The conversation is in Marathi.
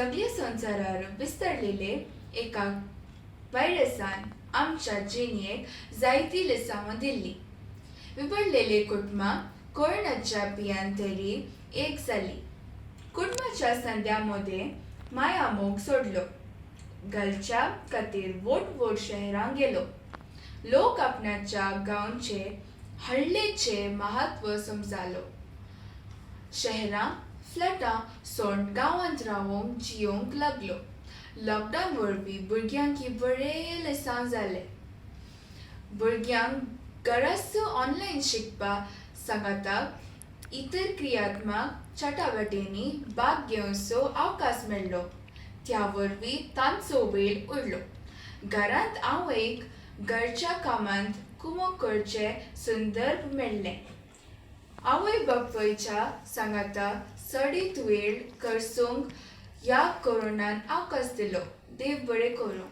सगळे संवसारार विस्तरलेले एका व्हायरसान आमच्या जिणयेक जायती लिसांवां दिल्ली. विभरलेले कुटुंबां कोरोनाच्या पियांतरी एक जाली. कुटुंबाच्या संध्यामध्ये माया मोग सोडलो. घरच्या खातीर वोट शहरांत गेलो. लोक आपणाच्या गांवचे हडलेचे महत्व समजालो. शहरां फ्लॅटां सोडून गांवांत रावंक जियोंक लागलो. लॉकडावन वरवीं भुरग्यांकी बरें लिसांव जालें. भुरग्यांक घरासून ऑनलायन शिकपाक सांगाताक इतर क्रियात्मक चटावटेंनी भाग घेवचो अवकाश मेळ्ळो. त्या वरवीं तांचो वेळ उरलो. घरांत आवयक घरच्या कामांत कुमक करचें संदर्भ मेळ्ळें. आवय बापूयच्या सांगाता सडीत वेळ करसूंक ह्या कोरोनान अवकाश दिलो. देव बरें करूं.